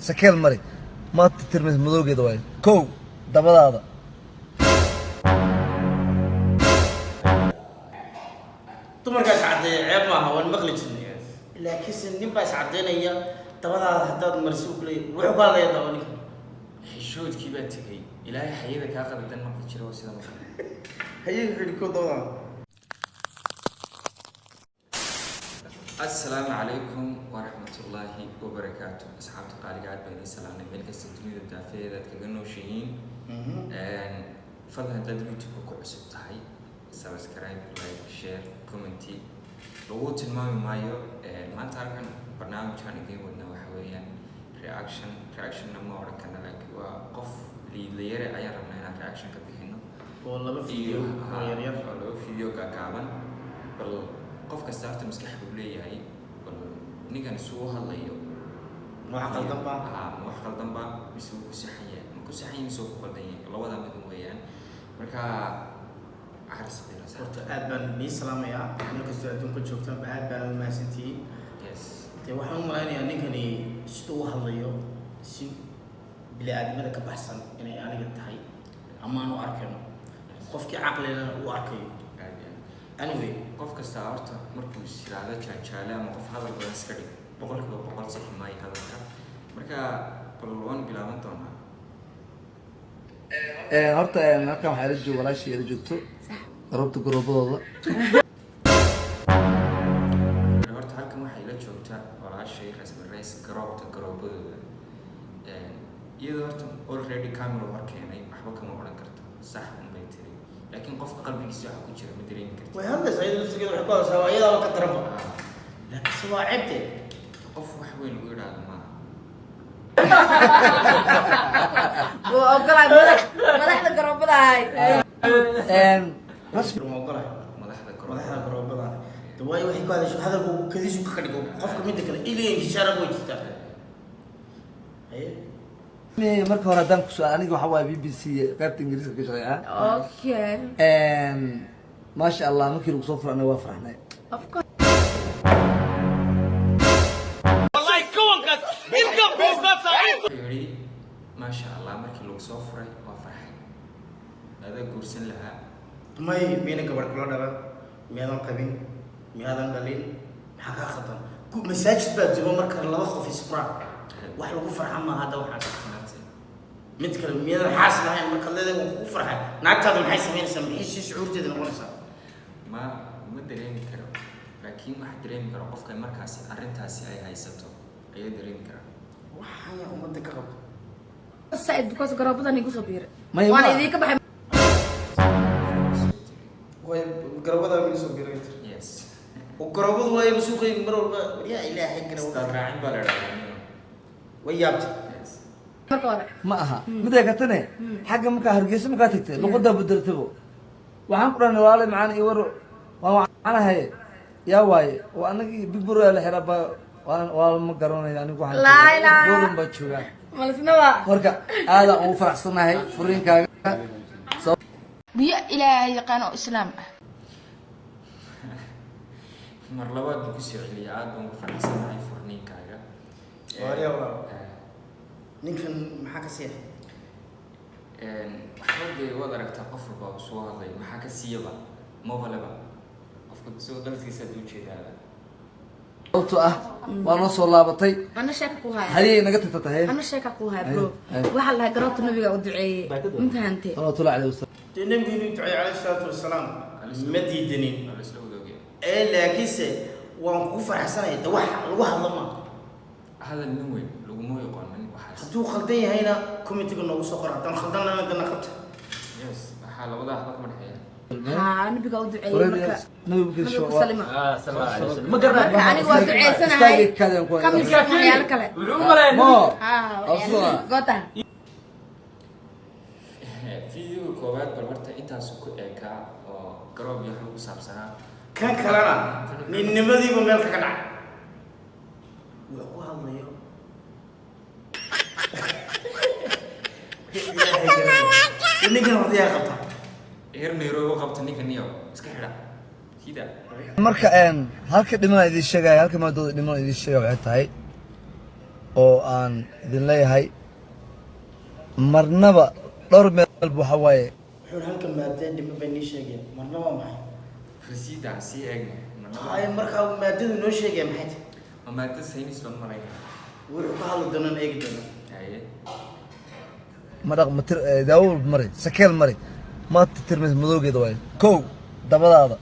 sakeel mari ma tirmis madowgeeda way kow dabadaada dumarkaas caddeeya ceeb maaha waan maqli jirnay laakiinse nin baa is caddeynaya dabadaada haddaad marsi u kuley wuxuu ka hadlaya daba ninka xishoodkii baa tegay ilaahay xayada kaa qadadan marka jiro sida marka hayeega xidhko dabadaada السلام عليكم ورحمة الله وبركاته أصحاب تقاليد بني سلام ملك السنتوني الدافئة ذات كجنو شيء فضل هذا اليوتيوب كعسب تاعي سبسكرايب لايك شير كومنتي لو تلمامي مايو ما تعرفن برنامج كان يجي ودنا وحويا رياكشن لما ورا كان لك وقف اللي يرى أي رمنا رياكشن كبيهنو والله بفيديو يرير ولا فيديو كعبان بل قف كستارت مسكح بقولي هاي نيجان سوها الله يو محقل ضبا محقل ضبا بسوق كسحية كسحية مسوق قلدين الله وذا مدن ويان مركا عرس بيرا صرت أدبن مي سلام يا أنا كسر دون كل شوكتان بأدبن ما سنتي يس تي واحد ما يعني نيجاني سوها الله يو سي بلا أدم هذا كبحسن يعني أنا قلت هاي أما أنا أركنه قفك عقلنا وأركيه anyway qof kasta horta markuu siraada jaajaale ama qof hadal badan iska dhig boqolkiiba boqol sax maayo hadalka marka balwan bilaaban doonaa horta halkan waxaa la jooga walaashii la joogto rabta garoobadooda horta halkan waxay la joogtaa walaashii rasmi rays garoobta garoobadooda iyadoo horta already camera hor keenay waxba kama odhan karto sax unbay tiri لكن قف قلبي يسوع كتير مدرين كتير. وهذا سعيد نفسه كده وحكوا سوا يلا وقت ربع. لكن سوا عبته. قف وحوين وير هذا ما. وأقول مدح القرب هاي. بس ما أقول مدح القرب هاي. تواي وحكوا هذا شو هذا هو كذي شو كذي قف كم يدك إلي ينشر بوجهته. marka hore haddaan ku soo aniga waxa waaye BBC qaybta Ingiriiska ka shaqeeyaa Okay. maasha Allah markii lagu soo furana waa farxnay Of course. wallahi kawankaas inta business yiri maasha Allah markii lagu soo furay waa farxay hada guursan lahaa may meena gabar kula dhalan meedan qabin meedan dhalin maxaa ka khadan ku masaajid baa jiro marka laba qof isfura wax lagu farxan ma hada waxa mid kale miyada xaas lahayn marka leedahay uu ku farxay naagtaadu maxay sameynaysaa maxay shucuurteeda noqonaysaa ma dareemi karo laakiin waxa dareemi karo qofka markaas arintaasi ay haysato ayaa dareemi kara waxaan umada ka qabo Said because garabada nigu soo biir. May Waan idin ka baxay. way garabada wiil soo biiray yes oo garabadu way masuuqay mar walba yaa ilaahay garabada raacin baa la dhahaa way yaabta Marka hore. ma aha mid ay ka tane xagga marka hargeysa marka tagtay luqada bedeltabo waxaan ku dhahnay walaal macaan iyo war waan ahay yaa waaye oo anagii big bro la xiraba waan ma garanayo anigu waxaan goolun ba joogaa Malsnaba. marka aada ugu faraxsanahay furinkaaga Biyo ilaahay yaqaan oo islaam ah. mar labaad ku soo celiya aad baan ku faraxsanahay furninkaaga wariyawa ninkan maxaa ka siiya waxaad wada aragtaa qof walba soo hadlay maxaa ka siiyaba mobileba qofka soo dalkiisa u jeedaa sababtoo ah waa noo soo laabatay Ana sheeka ku haya. haye naga tagtay Ana sheeka ku haya bro. Waxa la garabta nabiga u duceeyay. Intaante. sallallahu alayhi wasallam النبي يدعي عليه الصلاة والسلام مدي دنين isla wadooge لكنse waan ku faraxsanahay wax lagu hadlama هذا النوع لقمه يقال من واحد haduu khaldan yahayna committee noogu soo qor hadan khaldanana dana qabta يس حال وضع حق من حياة Ha nabiga u duceeyay marka. nabiga Nabiga salima. صلى الله عليه وسلم ما قرب Aniga waa duceysanahay. Kam isfaxayal kale. mo Ha. Goota. فيديو كوبات بالورتا انت سوق ايكا او قروب يحلو سابسنا kan kalena ninnimadiiba meel ka dhac waa ku hadlayo ninkan horta qabta هير نيرو قبط نيك نيو اسك خيدا سيدا marka halka dhiman idin sheegay halka maadooda dhiman idin sheegay waxay tahay oo aan idin leeyahay marnaba dhowr meel waxa waaye wuxuuna halkan maadeen dhima bay nii sheegeen marna waa maxay rasiida sii eegna haya markaa maadadu noo sheegaya maxay tahay waa maadda saynis baan marayna wuxuu ka hadli doonaan eegi doona haye madhaq matir daawo mari sakeel mari ma tirmis madowgeeda waaye kow dabadaada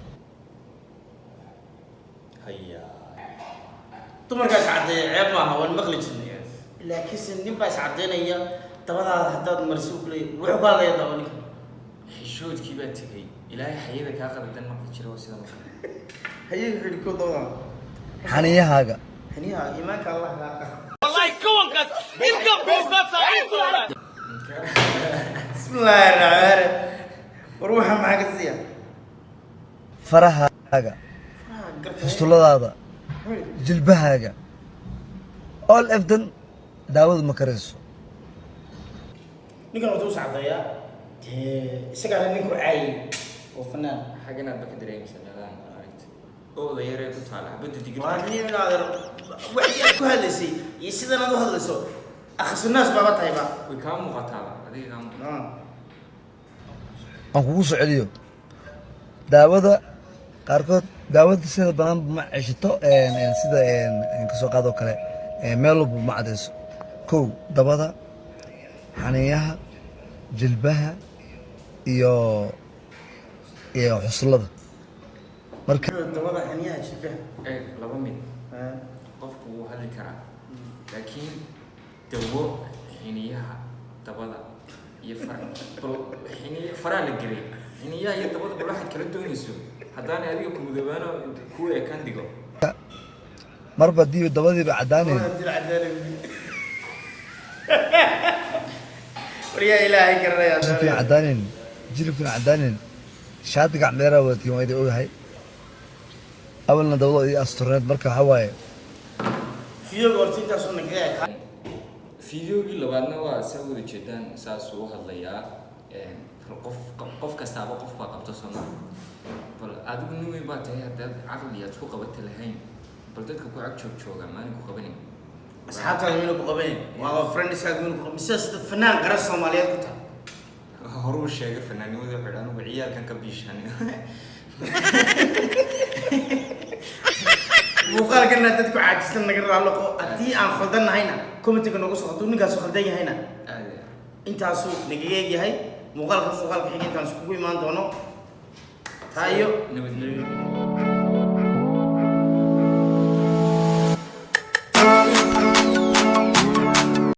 haya dumarkaas caddeeya ceeb maaha waan maqli jirnay laakiinse nin baa is caddeynaya dabadaada haddaad marsi u kuleeyahay wuxuu ka hadlaya daawo ninka xishoodkii baa tegey ilaahay xayada kaa qaladan maqli jira oo sida marka hayay wuxuu yidhi kow dabadaada xaniyahaaga haniyaha iimaanka allah kaa qara bismillaahi raxmaani war waxaa maxaa ka siiya farahaaga xustuladaada jilbahaaga all efdan daawadu ma karayso ninkan wuxuu sacdeeyaa dee isagaana ninku caayay oo fanaan xaggan aad ba ka dareemaysa dhadaan aragta ooda yaree ku taala xabadda digir waa nin inaadeer waxay aad ku hadlaysay iyo sidan aad u hadlayso akhasunaas baaba tahay ba way kaa muuqataaba adiga kaa muuqata aan kugu soo celiyo daawada qaarkood daawada sida banaan ma ceshato sida kasoo qaadoo kale meel walba ma cadayso kow dabada xaniyaha jilbaha iyo xusullada marka dabada xaniyaha jilbaha eeg laba mid qofku wuu hadli karaa laakiin dawo xiniyaha dabada iyo bal faraa la gelay xiniyaha iyo dabada bal waxaad kala doonayso haddaan adiga ku mudoobaano ku ekaan digo marba diiba dabadiiba caddaanayn waryaa ilaahay garanaya jilibkiina caddaanayn jilibkiina caddaanayn shaatiga cmeeraa wadatiin waa idin ogahay awalna dabado iyo asturneed marka waxaa waaye fiyoga horta intaasuu nagaga ekaa fideogii labaadna waa saa wada jeedaan saasuu u hadlayaa qof kastaaba qof baa qabto sooma bal adigu nin weyn baa tahay haddaad caqli aad ku qabata lahayn bal dadka ku ag jooga maalin ku qabanin asxaabtaada miyna ku qabanin waa friendskaaga miyna ku qabanin sidaas dad fanaan qaran soomaaliyeed ku tahay horuu sheegay fanaanimada wuxuu dhan ugu ciyaalkan ka biishan muuqaalkana dadku caajisan naga raallaqo haddii aan khaldan nahayna comitiga noogu soo hadduu ninkaasu khaldan yahayna intaasuu nagaga egyahay muuqaalka xiga intaan iskugu imaan doono taa iyo nabadgelyo